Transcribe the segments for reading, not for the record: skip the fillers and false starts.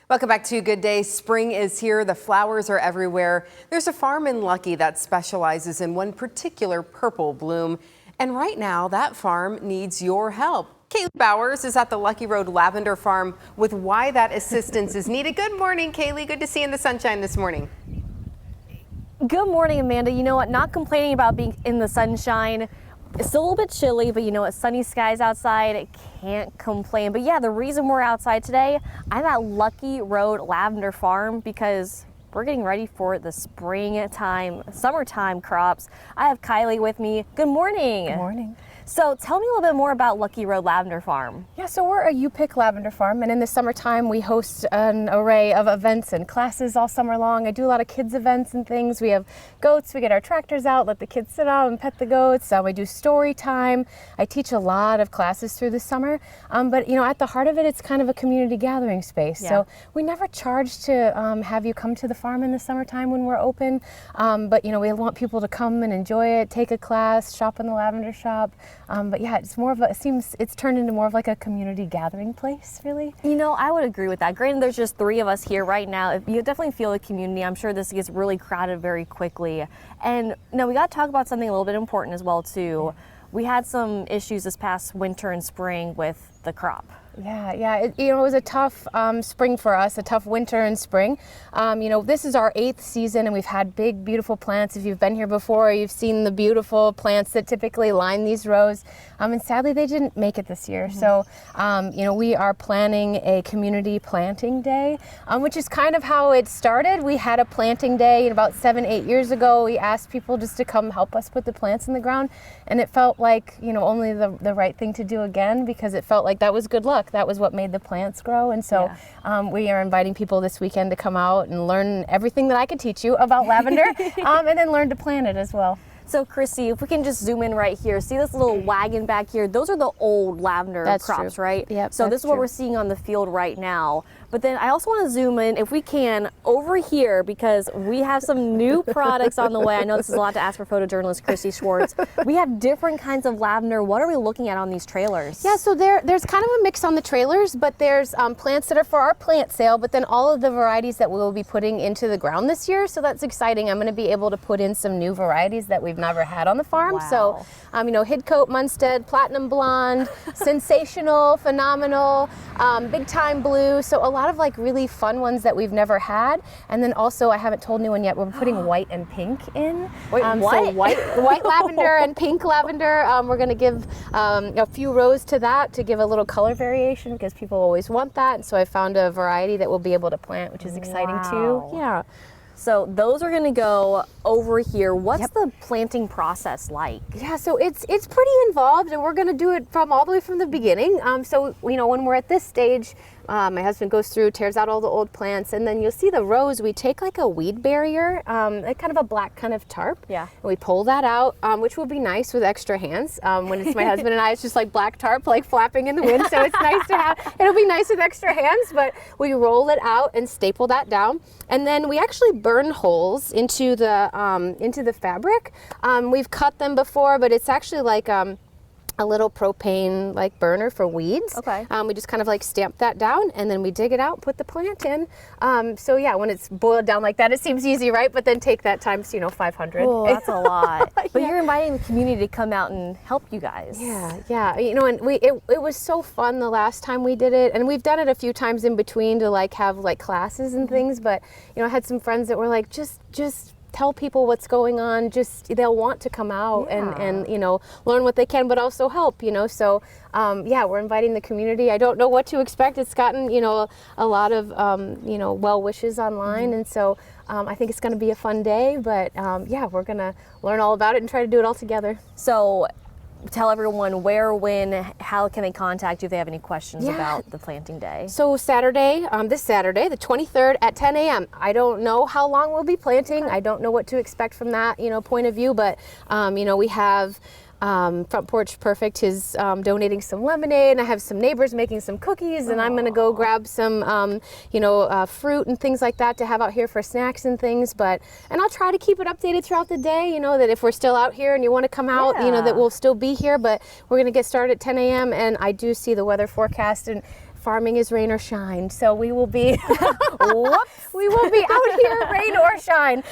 Welcome back to Good Day. Spring is here. The flowers are everywhere. There's a farm in Luckey that specializes in one particular purple bloom. And right now, that farm needs your help. Kaylee Bowers is at the Luckey Road Lavender Farm with why that assistance is needed. Good morning, Kaylee. Good to see you in the sunshine this morning. Good morning, Amanda. You know what? Not complaining about being in the sunshine. It's still a little bit chilly, but you know what? Sunny skies outside. Can't complain. But yeah, the reason we're outside today, I'm at Luckey Road Lavender Farm because we're getting ready for the springtime, summertime crops. I have Kylie with me. Good morning. Good morning. So tell me a little bit more about Luckey Road Lavender Farm. Yeah, so we're a U-pick lavender farm, and in the summertime we host an array of events and classes all summer long. I do a lot of kids events and things. We have goats, we get our tractors out, let the kids sit out and pet the goats. We do story time. I teach a lot of classes through the summer, but you know, at the heart of it, it's kind of a community gathering space. Yeah. So we never charge to have you come to the farm in the summertime when we're open, but you know, we want people to come and enjoy it, take a class, shop in the lavender shop. But yeah, it's more of a, it seems it's turned into more of like a community gathering place, really. You know, I would agree with that. Granted, there's just 3 of us here right now. You definitely feel the community. I'm sure this gets really crowded very quickly. And now we got to talk about something a little bit important as well, too. We had some issues this past winter and spring with the crop. Yeah, it was a tough spring for us, a tough winter and spring. You know, this is our 8th season and we've had big, beautiful plants. If you've been here before, you've seen the beautiful plants that typically line these rows. And sadly, they didn't make it this year. So, you know, we are planning a community planting day, which is kind of how it started. We had a planting day about 7-8 years ago. We asked people just to come help us put the plants in the ground. And it felt like, you know, only the right thing to do again, because it felt like that was good luck. That was what made the plants grow. And so we are inviting people this weekend to come out and learn everything that I could teach you about lavender and then learn to plant it as well. So Chrissy, if we can just zoom in right here, see this little wagon back here? Those are the old lavender crops, right? Yep, so this is what we're seeing on the field right now. But then I also want to zoom in, if we can, over here, because we have some new products on the way. I know this is a lot to ask for photojournalist Chrissy Schwartz. We have different kinds of lavender. What are we looking at on these trailers? Yeah, so there's kind of a mix on the trailers, but there's plants that are for our plant sale, but then all of the varieties that we'll be putting into the ground this year. So that's exciting. I'm going to be able to put in some new varieties that we've never had on the farm. Wow. So, you know, Hidcote, Munstead, Platinum Blonde, Sensational, Phenomenal, Big Time Blue. So a lot of like really fun ones that we've never had. And then also, I haven't told anyone yet, we're putting white and pink in. Wait, what? So white lavender and pink lavender. We're going to give a few rows to that to give a little color variation because people always want that. And so I found a variety that we'll be able to plant, which is exciting too. Yeah. So those are going to go over here. What's the planting process like? Yeah, so it's pretty involved, and we're going to do it from all the way from the beginning. So you know, when we're at this stage, my husband goes through, tears out all the old plants, and then you'll see the rows. We take like a weed barrier, like kind of a black kind of tarp. Yeah. And we pull that out, which will be nice with extra hands. When it's my husband and I, it's just like black tarp, like flapping in the wind. So it's nice to have. It'll be nice with extra hands, but we roll it out and staple that down, and then we actually burn holes into the fabric. We've cut them before, but it's actually like a little propane like burner for weeds. Okay. We just kind of like stamp that down and then we dig it out, put the plant in. So yeah, when it's boiled down like that, it seems easy, right? But then take that times, you know, 500. Oh, that's a lot. But you're inviting the community to come out and help you guys. Yeah. You know, and it was so fun the last time we did it, and we've done it a few times in between to like have like classes and things. But you know, I had some friends that were like, just tell people what's going on. Just they'll want to come out and you know, learn what they can, but also help, you know. So yeah, we're inviting the community. I don't know what to expect. It's gotten, you know, a lot of you know, well wishes online, and so I think it's going to be a fun day. But yeah, we're going to learn all about it and try to do it all together. So tell everyone where, when, how can they contact you if they have any questions about the planting day. So Saturday, this Saturday, the 23rd at 10 a.m. I don't know how long we'll be planting. I don't know what to expect from that, you know, point of view, but you know, we have Front Porch Perfect is donating some lemonade, and I have some neighbors making some cookies, and I'm going to go grab some, you know, fruit and things like that to have out here for snacks and things. And I'll try to keep it updated throughout the day, you know, that if we're still out here and you want to come out, you know, that we'll still be here, but we're going to get started at 10 a.m. And I do see the weather forecast and farming is rain or shine. So we will be, we will be out here, rain or shine.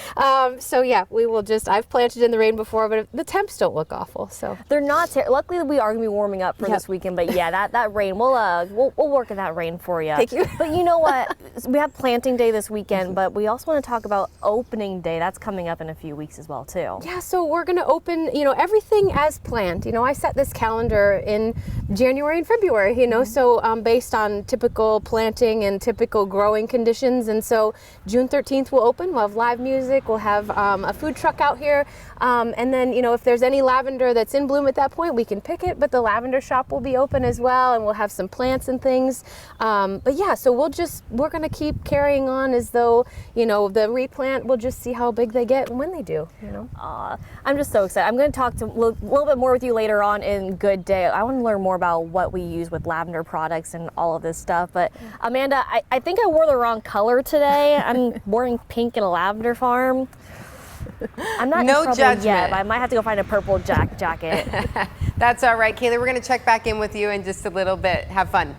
So yeah, we will just, I've planted in the rain before, but the temps don't look awful. So they're not, luckily we are gonna be warming up for this weekend, but yeah, that rain, we'll work in that rain for you. Thank you. But you know what, we have planting day this weekend, but we also want to talk about opening day. That's coming up in a few weeks as well too. Yeah, so we're going to open, everything as planned. I set this calendar in January and February, so based on typical planting and typical growing conditions. And so June 13th we'll open. We'll have live music. We'll have a food truck out here. And then, if there's any lavender that's in bloom at that point, we can pick it. But the lavender shop will be open as well, and we'll have some plants and things. But yeah, so we're going to keep carrying on as though, the replant, we'll just see how big they get and when they do, I'm just so excited. I'm going to talk a little bit more with you later on in Good Day. I want to learn more about what we use with lavender products and all of this stuff. But Amanda, I think I wore the wrong color today. I'm wearing pink in a lavender farm. I'm not No in trouble judgment yet, but I might have to go find a purple jacket. That's all right, Kaylee. We're going to check back in with you in just a little bit. Have fun.